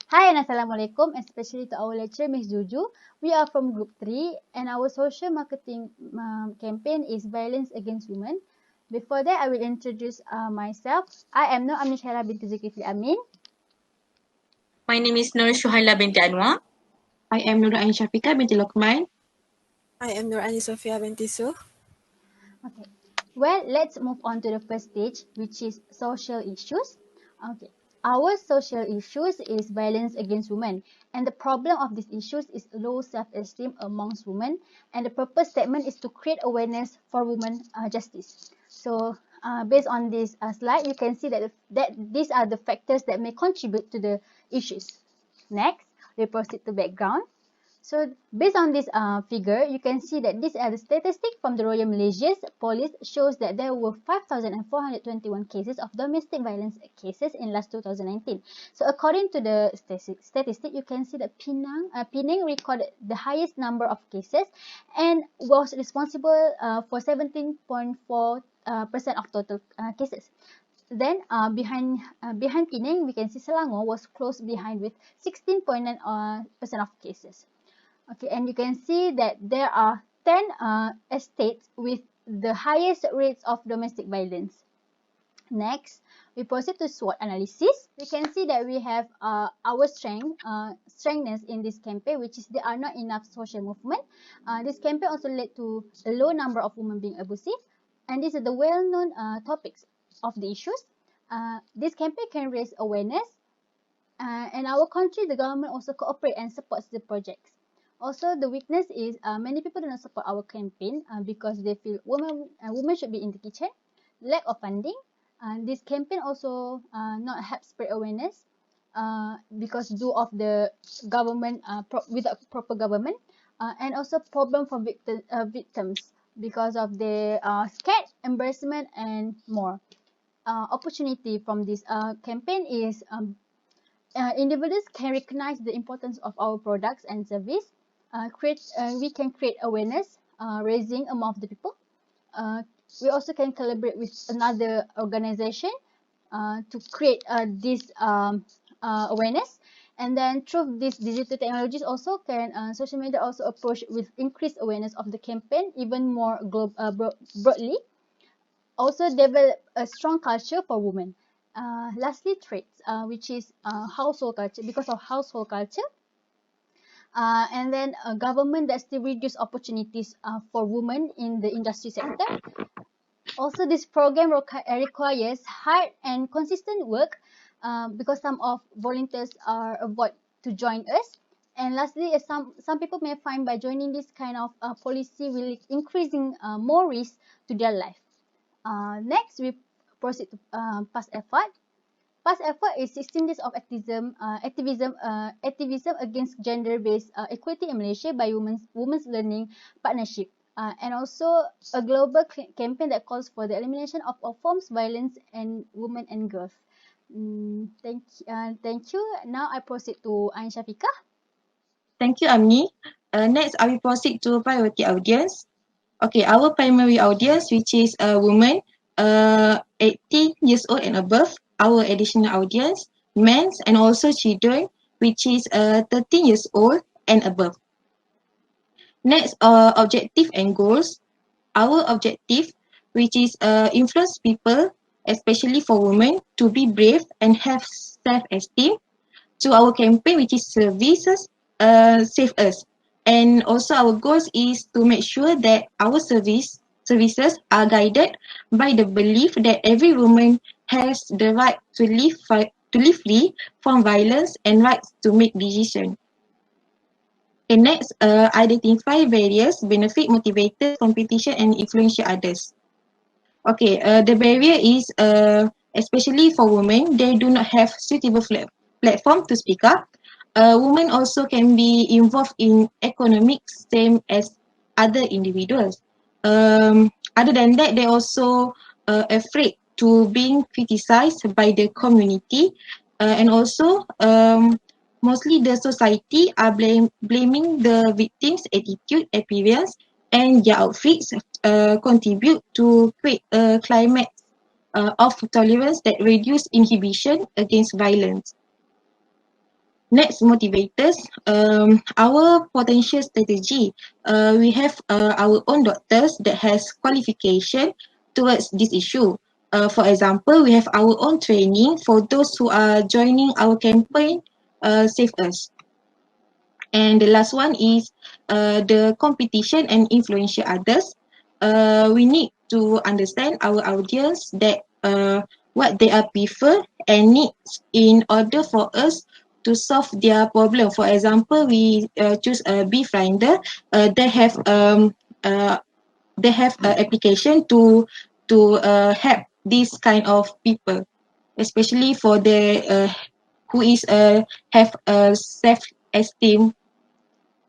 Hi and Assalamualaikum, especially to our lecturer, Ms. Juju. We are from Group 3 and our social marketing campaign is Violence Against Women. Before that, I will introduce myself. I am Amni Binti Zulkifli Amin. My name is Syafiqah Binti Anuar. I am Nurul Syafiqah Binti Lokman. I am Sofia Binti. Okay. Well, let's move on to the first stage, which is social issues. Okay. Our social issues is violence against women, and the problem of these issues is low self-esteem amongst women. And the purpose statement is to create awareness for women justice. So, based on this slide, you can see that these are the factors that may contribute to the issues. Next, we proceed to background. So based on this figure, you can see that these are the statistics from the Royal Malaysia's police shows that there were 5,421 cases of domestic violence cases in last 2019. So according to the statistic, you can see that Penang recorded the highest number of cases and was responsible for 17.4% of total cases. Then behind Penang, we can see Selangor was close behind with 16.9% of cases. Okay, and you can see that there are 10 estates with the highest rates of domestic violence. Next, we proceed to SWOT analysis. We can see that we have our strengths in this campaign, which is there are not enough social movement. This campaign also led to a low number of women being abusive, and these are the well-known topics of the issues. This campaign can raise awareness, and our country, the government also cooperate and supports the projects. Also, the weakness is many people do not support our campaign because they feel women should be in the kitchen, lack of funding. This campaign also not help spread awareness because due of the government without proper government, and also problem for victims because of the scared, embarrassment, and more. Opportunity from this campaign is individuals can recognize the importance of our products and service. We can create awareness, raising among the people. We also can collaborate with another organization to create this awareness. And then through these digital technologies also can social media also approach with increased awareness of the campaign even more broadly. Also develop a strong culture for women. Lastly, traits, which is household culture. Because of household culture, and then government that still reduce opportunities for women in the industry sector. Also, this program requires hard and consistent work because some of volunteers are avoid to join us. And lastly, some people may find by joining this kind of policy will increasing more risk to their life. Next, we proceed to past effort. Past effort is 16 days of activism against gender-based equality in Malaysia by Women's Learning Partnership. And also a global campaign that calls for the elimination of all forms of violence and women and girls. Thank you. Now I proceed to Ain Syafiqah. Thank you, Amni. Next, I will proceed to priority audience. Okay, our primary audience, which is women 18 years old and above. Our additional audience, men and also children, which is 13 years old and above. Next, objective and goals. Our objective, which is influence people, especially for women, to be brave and have self-esteem. To our campaign, which is services save us. And also our goals is to make sure that our services are guided by the belief that every woman has the right to live free from violence and rights to make decisions. And next, identify barriers, benefit, motivators, competition, and influential others. Okay, the barrier is especially for women, they do not have suitable platform to speak up. Women also can be involved in economics, same as other individuals. Other than that, they also afraid to being criticized by the community, and also mostly the society are blaming the victims' attitude, appearance, and their outfits contribute to create a climate of tolerance that reduce inhibition against violence. Next, motivators. Our potential strategy. We have our own doctors that has qualification towards this issue. For example, we have our own training for those who are joining our campaign, Save Us. And the last one is the competition and influential others. We need to understand our audience that what they are prefer and needs in order for us to solve their problem. For example, we choose a beef finder. Uh, they have application to help this kind of people, especially for the who is have a self-esteem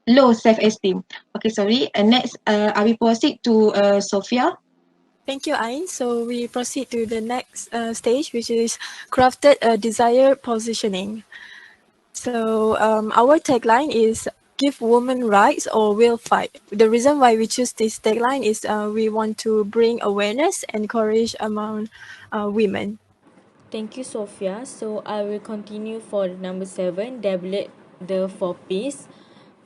low self-esteem. Okay, sorry. Next, I will proceed to Sofia. Thank you, Ain. So we proceed to the next stage, which is crafted desired positioning. So our tagline is give women rights or we'll fight. The reason why we choose this tagline is we want to bring awareness and courage among women. Thank you, Sofia. So I will continue for number 7, develop the 4Ps.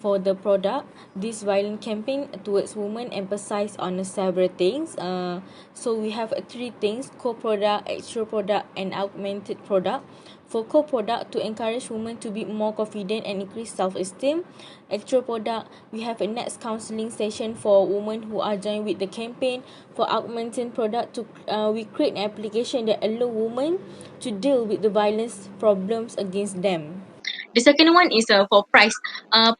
For the product, this violent campaign towards women emphasize on several things. So we have 3 things: co-product, actual product, and augmented product. For co-product, to encourage women to be more confident and increase self-esteem. Actual product, we have a next counseling session for women who are joined with the campaign. For augmented product, we create an application that allow women to deal with the violence problems against them. The second one is for price.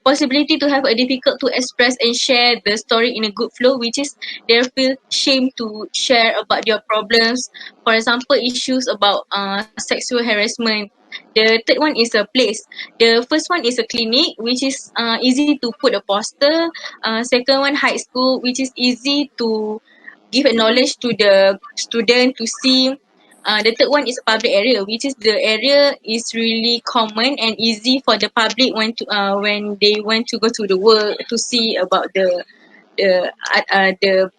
Possibility to have a difficult to express and share the story in a good flow, which is they feel shame to share about their problems. For example, issues about sexual harassment. The third one is a place. The first one is a clinic, which is easy to put a poster. Second one, high school, which is easy to give a knowledge to the student to see. The third one is a public area, which is the area is really common and easy for the public when they want to go to the work to see about the uh, uh, the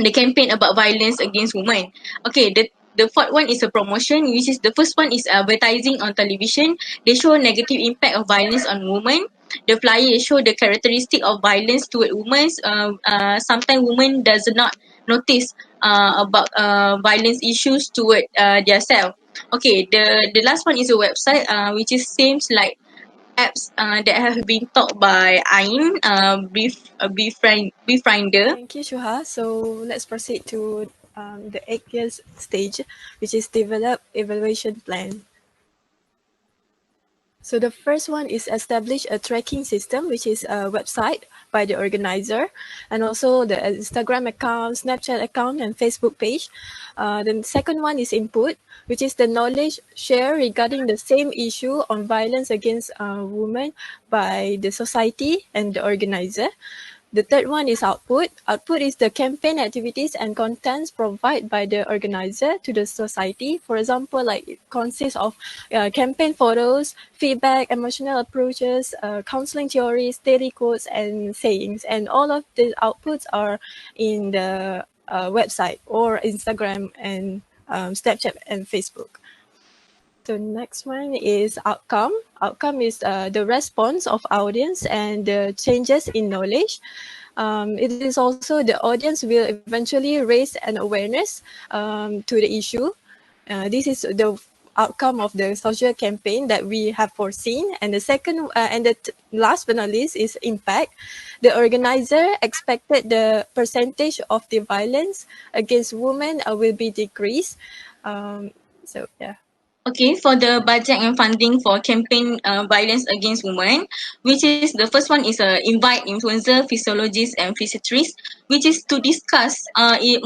the campaign about violence against women. Okay, the fourth one is a promotion, which is the first one is advertising on television. They show negative impact of violence on women. The flyer show the characteristic of violence toward women. Sometimes women does not notice about violence issues toward themselves. Okay, the last one is a website, which is seems like apps that have been taught by Ain, Befriender. Thank you, Shuha. So let's proceed to the 8 years stage, which is develop evaluation plan. So the first one is establish a tracking system, which is a website by the organizer, and also the Instagram account, Snapchat account, and Facebook page. The second one is input, which is the knowledge share regarding the same issue on violence against women by the society and the organizer. The third one is output. Output is the campaign activities and contents provided by the organizer to the society. For example, like it consists of campaign photos, feedback, emotional approaches, counseling theories, daily quotes, and sayings. And all of the outputs are in the website or Instagram and Snapchat and Facebook. The next one is outcome. Outcome is the response of audience and the changes in knowledge. It is also the audience will eventually raise an awareness to the issue. This is the outcome of the social campaign that we have foreseen. And the second and the last but not least is impact. The organizer expected the percentage of the violence against women will be decreased. So yeah. Okay, for the budget and funding for campaign violence against women, which is the first one is invite influencer, physiologists and physiatrists, which is to discuss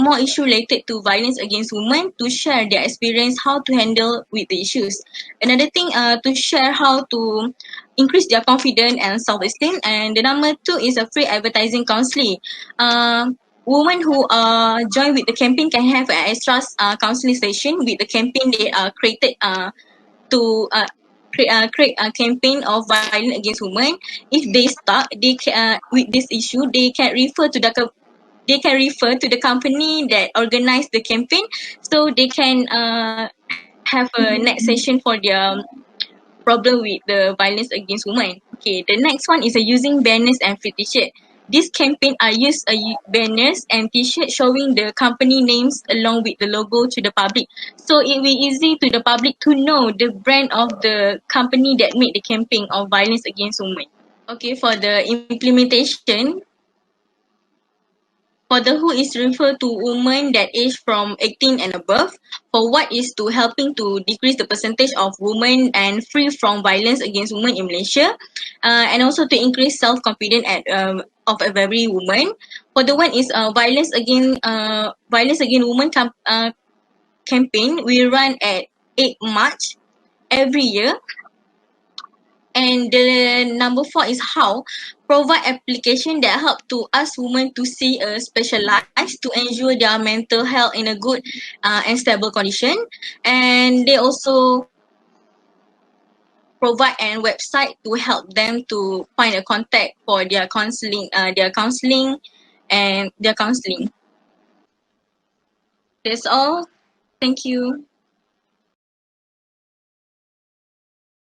more issue related to violence against women to share their experience how to handle with the issues. Another thing to share how to increase their confidence and self-esteem. And the number 2 is a free advertising counseling. Women who join with the campaign can have an extra counseling session with the campaign they created to create a campaign of violence against women. If they stuck, they can with this issue, they can refer to the company that organized the campaign, so they can have a next session for their problem with the violence against women. Okay, the next one is using banners and free t-shirt. This campaign use banners and t-shirt showing the company names along with the logo to the public. So it will be easy to the public to know the brand of the company that made the campaign of violence against women. Okay, for the implementation, for the who is referred to women that age from 18 and above. For what is to helping to decrease the percentage of women and free from violence against women in Malaysia, and also to increase self-confidence of every woman. For the one is violence against women campaign. We run at 8 March every year. And the number 4 is how provide application that help to us women to see a specialized to ensure their mental health in a good and stable condition. And they also provide a website to help them to find a contact for their counseling, and their counseling. That's all. Thank you.